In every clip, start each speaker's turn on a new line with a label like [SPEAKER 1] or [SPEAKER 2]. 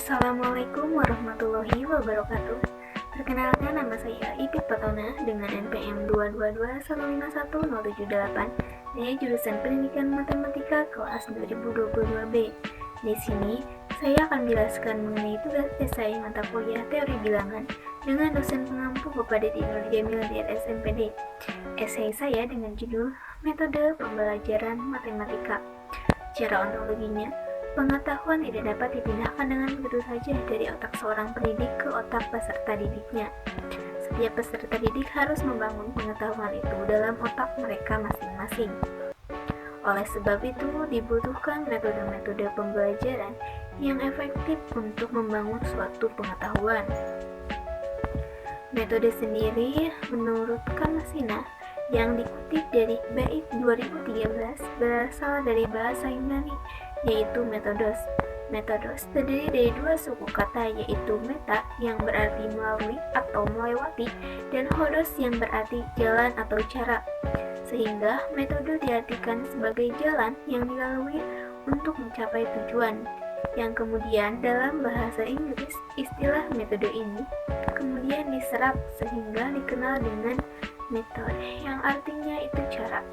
[SPEAKER 1] Assalamualaikum warahmatullahi wabarakatuh. Perkenalkan, nama saya Ipit Patona dengan NPM 222151078 dari jurusan Pendidikan Matematika kelas 2022B. Di sini, saya akan menjelaskan mengenai tugas esai mata kuliah teori bilangan dengan dosen pengampu Bapak Dedi Nur Jamil di SMPD. Esai saya dengan judul Metode Pembelajaran Matematika. Cara ontologinya, pengetahuan tidak dapat dipindahkan dengan begitu saja dari otak seorang pendidik ke otak peserta didiknya. Setiap peserta didik harus membangun pengetahuan itu dalam otak mereka masing-masing. Oleh sebab itu, dibutuhkan metode-metode pembelajaran yang efektif untuk membangun suatu pengetahuan. Metode sendiri, menurut Kamasina, yang dikutip dari bait 2013 berasal dari bahasa Yunani, yaitu metodos. Metodos terdiri dari dua suku kata, yaitu meta yang berarti melalui atau melewati, dan hodos yang berarti jalan atau cara. Sehingga metode diartikan sebagai jalan yang dilalui untuk mencapai tujuan. Yang kemudian dalam bahasa Inggris, istilah metode ini kemudian diserap sehingga dikenal dengan metode, yang artinya itu cara.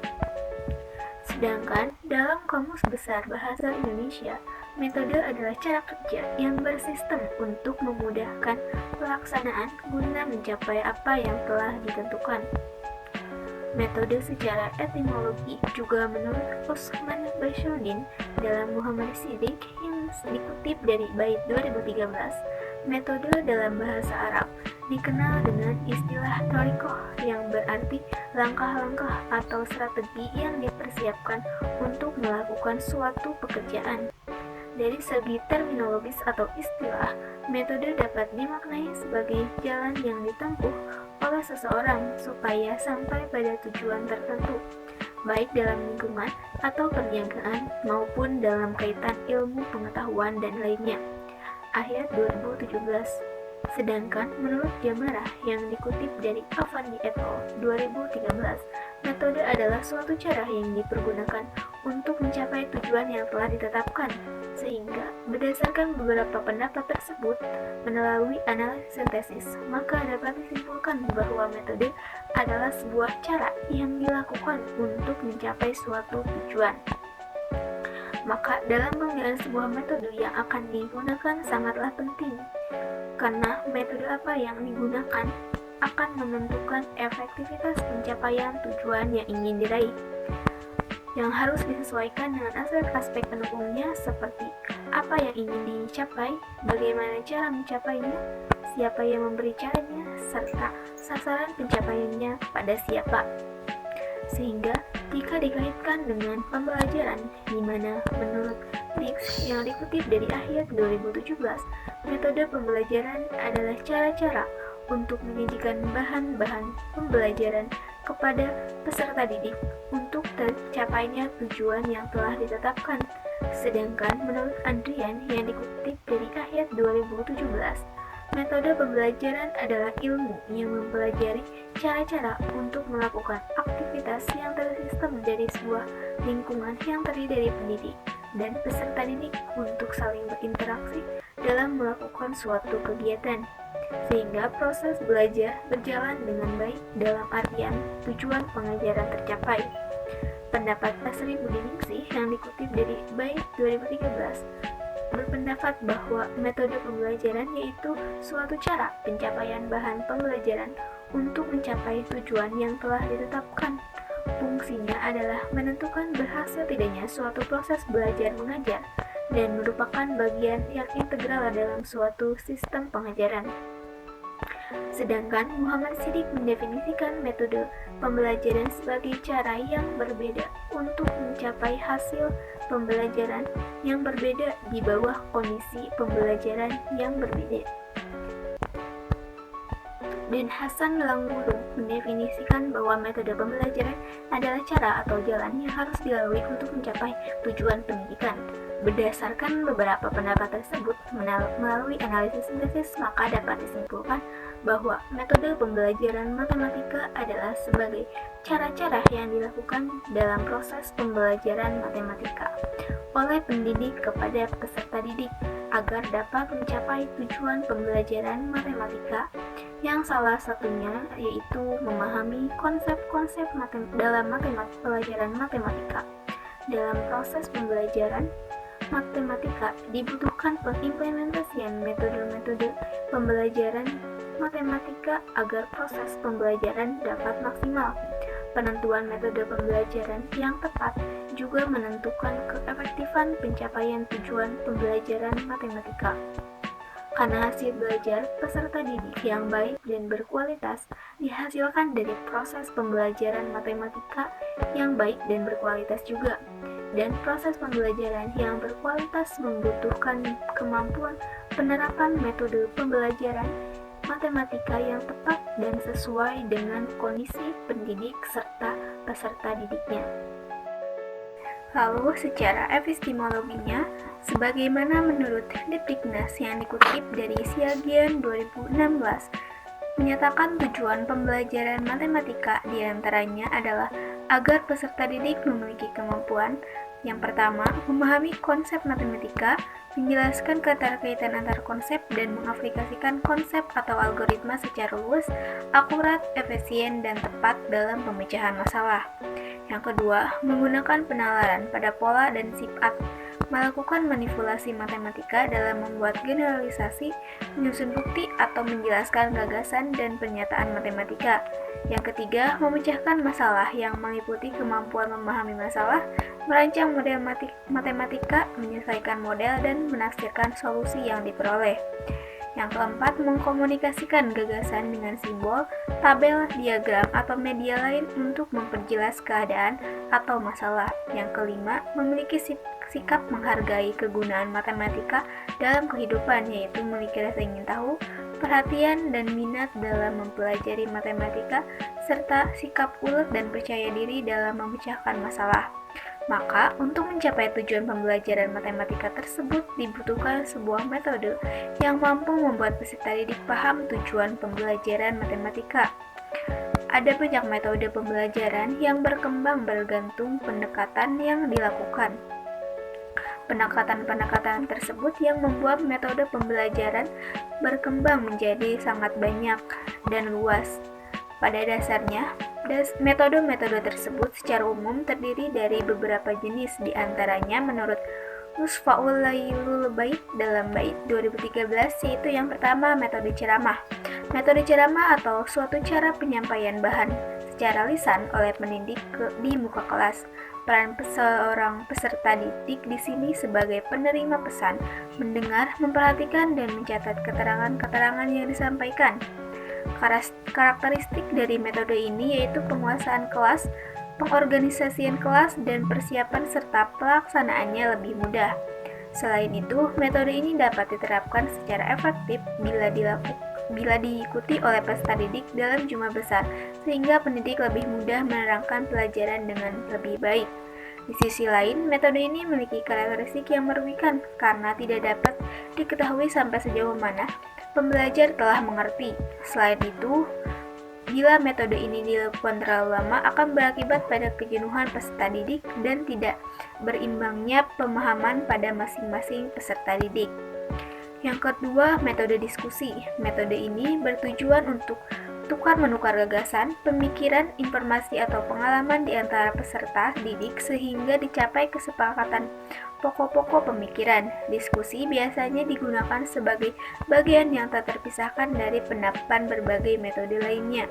[SPEAKER 1] Sedangkan dalam Kamus Besar Bahasa Indonesia, metode adalah cara kerja yang bersistem untuk memudahkan pelaksanaan guna mencapai apa yang telah ditentukan. Metode secara etimologi juga menurut Osman Basyuddin dalam Muhammad Siddiq yang dikutip dari bait 2013, metode dalam bahasa Arab dikenal dengan istilah thariqah yang berarti langkah-langkah atau strategi yang dipersiapkan untuk melakukan suatu pekerjaan. Dari segi terminologis atau istilah, metode dapat dimaknai sebagai jalan yang ditempuh oleh seseorang supaya sampai pada tujuan tertentu, baik dalam lingkungan atau perniagaan maupun dalam kaitan ilmu pengetahuan dan lainnya. Akhir 2017. Sedangkan menurut Jamarah yang dikutip dari Avandi et al. 2013, metode adalah suatu cara yang dipergunakan untuk mencapai tujuan yang telah ditetapkan, sehingga berdasarkan beberapa pendapat tersebut melalui analisis sintesis, maka dapat disimpulkan bahwa metode adalah sebuah cara yang dilakukan untuk mencapai suatu tujuan. Maka dalam pemilihan sebuah metode yang akan digunakan sangatlah penting, karena metode apa yang digunakan akan menentukan efektivitas pencapaian tujuan yang ingin diraih, yang harus disesuaikan dengan aspek-aspek pendukungnya seperti apa yang ingin dicapai, bagaimana cara mencapainya, siapa yang memberi caranya, serta sasaran pencapaiannya pada siapa. Sehingga jika dikaitkan dengan pembelajaran, di mana menurut Dix yang dikutip dari akhir 2017, metode pembelajaran adalah cara-cara untuk menyajikan bahan-bahan pembelajaran kepada peserta didik untuk tercapainya tujuan yang telah ditetapkan. Sedangkan menurut Adrian yang dikutip dari akhir 2017, metode pembelajaran adalah ilmu yang mempelajari cara-cara untuk melakukan aktivitas yang tersistem dari sebuah lingkungan yang terdiri dari pendidik dan peserta didik untuk saling berinteraksi dalam melakukan suatu kegiatan, sehingga proses belajar berjalan dengan baik dalam artian tujuan pengajaran tercapai. Pendapat Asri Budiningsih yang dikutip dari bait 2013 berpendapat bahwa metode pembelajaran yaitu suatu cara pencapaian bahan pembelajaran untuk mencapai tujuan yang telah ditetapkan. Fungsinya adalah menentukan berhasil tidaknya suatu proses belajar mengajar dan merupakan bagian yang integral dalam suatu sistem pengajaran. Sedangkan Muhammad Siddiq mendefinisikan metode pembelajaran sebagai cara yang berbeda untuk mencapai hasil pembelajaran yang berbeda di bawah kondisi pembelajaran yang berbeda. Dan Hasan Langguru mendefinisikan bahwa metode pembelajaran adalah cara atau jalan yang harus dilalui untuk mencapai tujuan pendidikan. Berdasarkan beberapa pendapat tersebut melalui analisis sintesis, maka dapat disimpulkan bahwa metode pembelajaran matematika adalah sebagai cara-cara yang dilakukan dalam proses pembelajaran matematika oleh pendidik kepada peserta didik agar dapat mencapai tujuan pembelajaran matematika yang salah satunya yaitu memahami konsep-konsep dalam pelajaran matematika. Dalam proses pembelajaran matematika dibutuhkan pengimplementasian metode-metode pembelajaran matematika agar proses pembelajaran dapat maksimal. Penentuan metode pembelajaran yang tepat juga menentukan keefektifan pencapaian tujuan pembelajaran matematika. Karena hasil belajar peserta didik yang baik dan berkualitas dihasilkan dari proses pembelajaran matematika yang baik dan berkualitas juga. Dan proses pembelajaran yang berkualitas membutuhkan kemampuan penerapan metode pembelajaran matematika yang tepat dan sesuai dengan kondisi pendidik serta peserta didiknya. Lalu secara epistemologinya, sebagaimana menurut Dipdiknas yang dikutip dari Siagian 2016, menyatakan tujuan pembelajaran matematika diantaranya adalah agar peserta didik memiliki kemampuan yang pertama, memahami konsep matematika, menjelaskan keterkaitan antar konsep dan mengaplikasikan konsep atau algoritma secara luas, akurat, efisien, dan tepat dalam pemecahan masalah. Yang kedua, menggunakan penalaran pada pola dan sifat, melakukan manipulasi matematika dalam membuat generalisasi, menyusun bukti, atau menjelaskan gagasan dan pernyataan matematika. Yang ketiga, memecahkan masalah yang meliputi kemampuan memahami masalah, merancang model matematika, menyelesaikan model, dan menafsirkan solusi yang diperoleh. Yang keempat, mengkomunikasikan gagasan dengan simbol, tabel, diagram, atau media lain untuk memperjelas keadaan atau masalah. Yang kelima, memiliki sikap menghargai kegunaan matematika dalam kehidupan, yaitu memiliki rasa ingin tahu, perhatian, dan minat dalam mempelajari matematika, serta sikap ulet dan percaya diri dalam memecahkan masalah. Maka, untuk mencapai tujuan pembelajaran matematika tersebut dibutuhkan sebuah metode yang mampu membuat peserta didik paham tujuan pembelajaran matematika. Ada banyak metode pembelajaran yang berkembang bergantung pendekatan yang dilakukan. Pendekatan-pendekatan tersebut yang membuat metode pembelajaran berkembang menjadi sangat banyak dan luas. Pada dasarnya, metode-metode tersebut secara umum terdiri dari beberapa jenis, diantaranya menurut Musfaul Lailul Bait dalam Bait 2013, yaitu yang pertama metode ceramah. Metode ceramah atau suatu cara penyampaian bahan secara lisan oleh pendidik di muka kelas. Peran seorang peserta didik di sini sebagai penerima pesan, mendengar, memperhatikan, dan mencatat keterangan-keterangan yang disampaikan. Karakteristik dari metode ini yaitu penguasaan kelas, pengorganisasian kelas, dan persiapan serta pelaksanaannya lebih mudah. Selain itu, metode ini dapat diterapkan secara efektif bila diikuti oleh peserta didik dalam jumlah besar, sehingga pendidik lebih mudah menerangkan pelajaran dengan lebih baik. Di sisi lain, metode ini memiliki karakteristik yang merugikan karena tidak dapat diketahui sampai sejauh mana pembelajar telah mengerti. Selain itu, bila metode ini dilakukan terlalu lama akan berakibat pada kejenuhan peserta didik dan tidak berimbangnya pemahaman pada masing-masing peserta didik. Yang kedua, metode diskusi. Metode ini bertujuan untuk tukar-menukar gagasan, pemikiran, informasi, atau pengalaman di antara peserta didik sehingga dicapai kesepakatan pokok-pokok pemikiran. Diskusi biasanya digunakan sebagai bagian yang tak terpisahkan dari penerapan berbagai metode lainnya.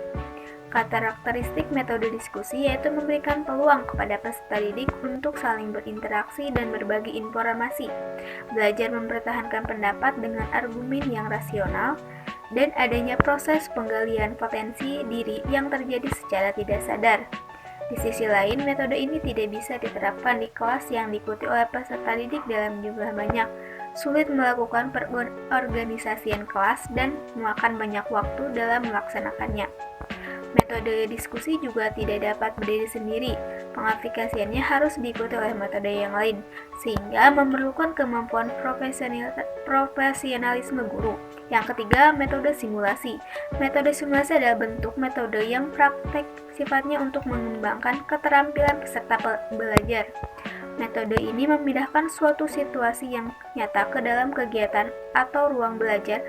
[SPEAKER 1] Karakteristik metode diskusi yaitu memberikan peluang kepada peserta didik untuk saling berinteraksi dan berbagi informasi, belajar mempertahankan pendapat dengan argumen yang rasional, dan adanya proses penggalian potensi diri yang terjadi secara tidak sadar. Di sisi lain, metode ini tidak bisa diterapkan di kelas yang diikuti oleh peserta didik dalam jumlah banyak, sulit melakukan perorganisasian kelas, dan memakan banyak waktu dalam melaksanakannya. Metode diskusi juga tidak dapat berdiri sendiri. Pengaplikasiannya harus diikuti oleh metode yang lain, sehingga memerlukan kemampuan profesionalisme guru. Yang ketiga, metode simulasi. Metode simulasi adalah bentuk metode yang praktek sifatnya untuk mengembangkan keterampilan peserta belajar. Metode ini memindahkan suatu situasi yang nyata ke dalam kegiatan atau ruang belajar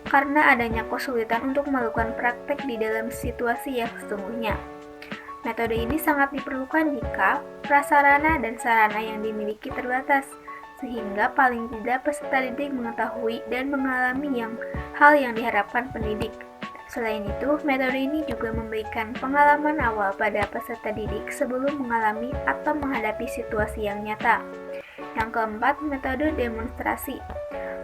[SPEAKER 1] karena adanya kesulitan untuk melakukan praktek di dalam situasi yang sesungguhnya. Metode ini sangat diperlukan jika prasarana dan sarana yang dimiliki terbatas, sehingga paling tidak peserta didik mengetahui dan mengalami hal yang diharapkan pendidik. Selain itu, metode ini juga memberikan pengalaman awal pada peserta didik sebelum mengalami atau menghadapi situasi yang nyata. Yang keempat, metode demonstrasi.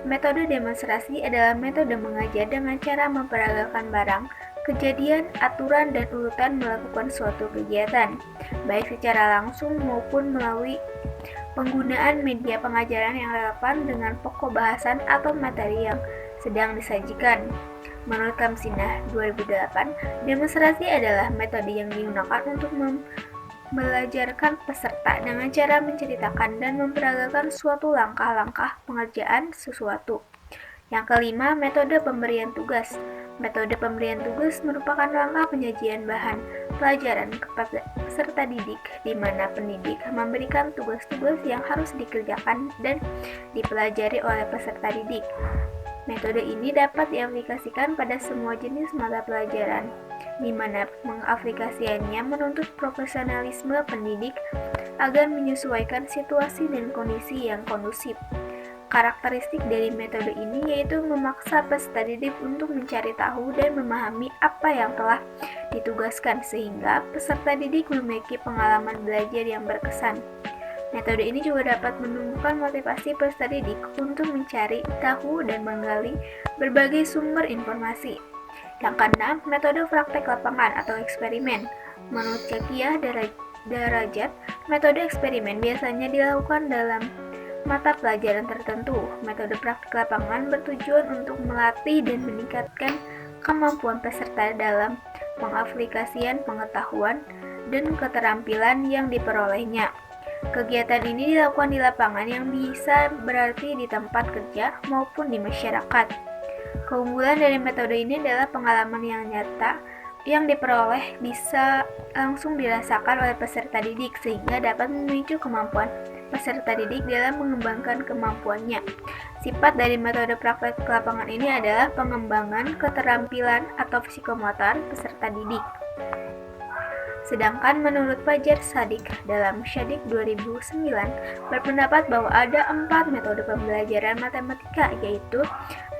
[SPEAKER 1] Metode demonstrasi adalah metode mengajar dengan cara memperagakan barang, kejadian, aturan, dan urutan melakukan suatu kegiatan, baik secara langsung maupun melalui penggunaan media pengajaran yang relevan dengan pokok bahasan atau materi yang sedang disajikan. Menurut Kamsinah 2008, demonstrasi adalah metode yang digunakan untuk belajarkan peserta dengan cara menceritakan dan memperagakan suatu langkah-langkah pengerjaan sesuatu. Yang kelima, metode pemberian tugas. Metode pemberian tugas merupakan langkah penyajian bahan pelajaran kepada peserta didik, di mana pendidik memberikan tugas-tugas yang harus dikerjakan dan dipelajari oleh peserta didik. Metode ini dapat diaplikasikan pada semua jenis mata pelajaran, di mana mengaplikasikannya menuntut profesionalisme pendidik agar menyesuaikan situasi dan kondisi yang kondusif. Karakteristik dari metode ini yaitu memaksa peserta didik untuk mencari tahu dan memahami apa yang telah ditugaskan, sehingga peserta didik memiliki pengalaman belajar yang berkesan. Metode ini juga dapat menumbuhkan motivasi peserta didik untuk mencari tahu dan menggali berbagai sumber informasi. Yang keenam, metode praktek lapangan atau eksperimen. Menurut Cakia Darajat, metode eksperimen biasanya dilakukan dalam mata pelajaran tertentu. Metode praktek lapangan bertujuan untuk melatih dan meningkatkan kemampuan peserta dalam pengaplikasian pengetahuan dan keterampilan yang diperolehnya. Kegiatan ini dilakukan di lapangan yang bisa berarti di tempat kerja maupun di masyarakat. Keunggulan dari metode ini adalah pengalaman yang nyata yang diperoleh bisa langsung dirasakan oleh peserta didik, sehingga dapat memicu kemampuan peserta didik dalam mengembangkan kemampuannya. Sifat dari metode praktek lapangan ini adalah pengembangan keterampilan atau psikomotor peserta didik. Sedangkan menurut Fajar Shadiq dalam Shadiq 2009 berpendapat bahwa ada 4 metode pembelajaran matematika, yaitu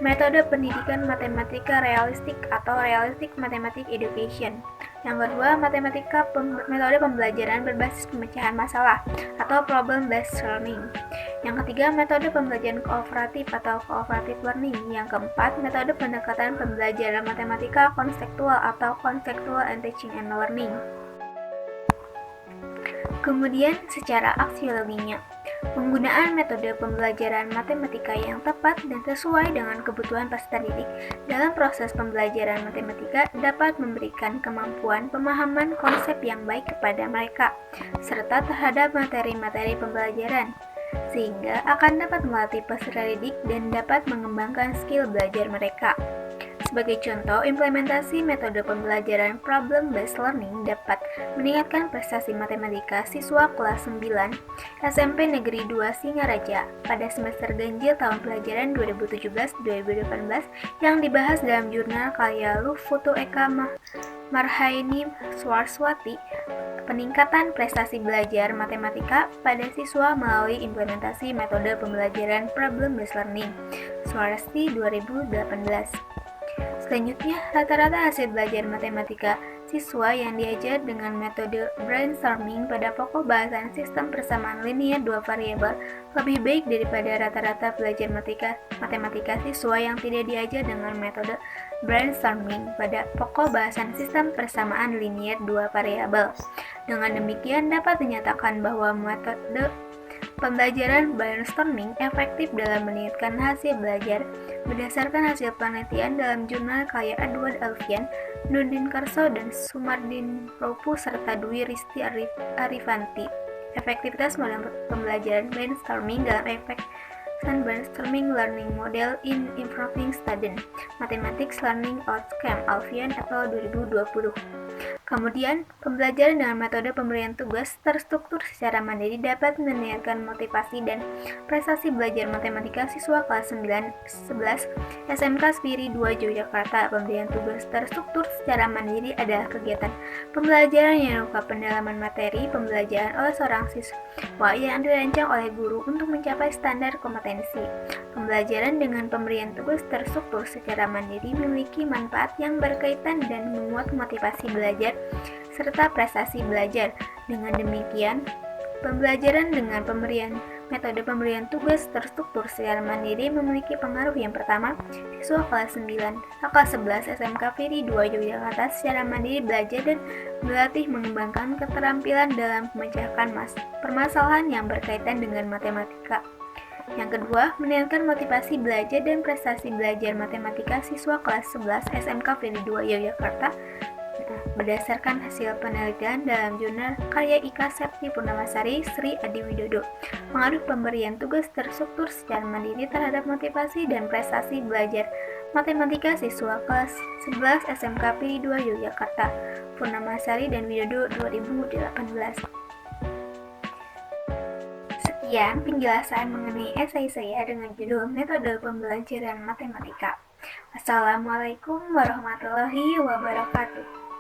[SPEAKER 1] metode pendidikan matematika realistik atau realistic mathematics education. Yang kedua, metode pembelajaran berbasis pemecahan masalah atau problem based learning. Yang ketiga, metode pembelajaran kooperatif atau cooperative learning. Yang keempat, metode pendekatan pembelajaran matematika konseptual atau conceptual and teaching and learning. Kemudian, secara aksiologinya, penggunaan metode pembelajaran matematika yang tepat dan sesuai dengan kebutuhan peserta didik dalam proses pembelajaran matematika dapat memberikan kemampuan pemahaman konsep yang baik kepada mereka, serta terhadap materi-materi pembelajaran, sehingga akan dapat melatih peserta didik dan dapat mengembangkan skill belajar mereka. Sebagai contoh, implementasi metode pembelajaran problem-based learning dapat meningkatkan prestasi matematika siswa kelas 9 SMP Negeri 2 Singaraja pada semester ganjil tahun pelajaran 2017-2018 yang dibahas dalam jurnal karya Lufutu Eka Marhaini Swarswati, peningkatan prestasi belajar matematika pada siswa melalui implementasi metode pembelajaran problem-based learning, Swarsti 2018. Selanjutnya, rata-rata hasil belajar matematika siswa yang diajar dengan metode brainstorming pada pokok bahasan sistem persamaan linear dua variabel lebih baik daripada rata-rata belajar matematika siswa yang tidak diajar dengan metode brainstorming pada pokok bahasan sistem persamaan linear dua variabel. Dengan demikian, dapat dinyatakan bahwa metode Pembelajaran brainstorming efektif dalam meningkatkan hasil belajar berdasarkan hasil penelitian dalam jurnal karya Edward Alfian, Nurdin Karso, dan Sumardin Propu serta Dwi Risti Arifanti. Efektivitas model pembelajaran brainstorming dalam brainstorming learning model in improving student mathematics learning outcome Alfian et al. 2020. Kemudian, pembelajaran dengan metode pemberian tugas terstruktur secara mandiri dapat meningkatkan motivasi dan prestasi belajar matematika siswa kelas 9-11 SMK Spiri 2 Yogyakarta. Pemberian tugas terstruktur secara mandiri adalah kegiatan pembelajaran yang berupa pendalaman materi pembelajaran oleh seorang siswa yang dirancang oleh guru untuk mencapai standar kompetensi. Pembelajaran dengan pemberian tugas terstruktur secara mandiri memiliki manfaat yang berkaitan dan menguat motivasi belajar serta prestasi belajar. Dengan demikian, pembelajaran dengan metode pemberian tugas terstruktur secara mandiri memiliki pengaruh yang pertama, siswa kelas 11 SMK Firi 2 Yogyakarta secara mandiri belajar dan berlatih mengembangkan keterampilan dalam memecahkan permasalahan yang berkaitan dengan matematika. Yang kedua, meningkatkan motivasi belajar dan prestasi belajar matematika siswa kelas 11 SMK Firi 2 Yogyakarta berdasarkan hasil penelitian dalam jurnal karya Ika Septi Purnamasari Sri Adi Widodo. Pengaruh pemberian tugas terstruktur secara mandiri terhadap motivasi dan prestasi belajar matematika siswa kelas 11 SMK Firi 2 Yogyakarta, Purnamasari dan Widodo 2018. Sekian penjelasan mengenai esai saya dengan judul Metode Pembelajaran Matematika. Assalamualaikum warahmatullahi wabarakatuh.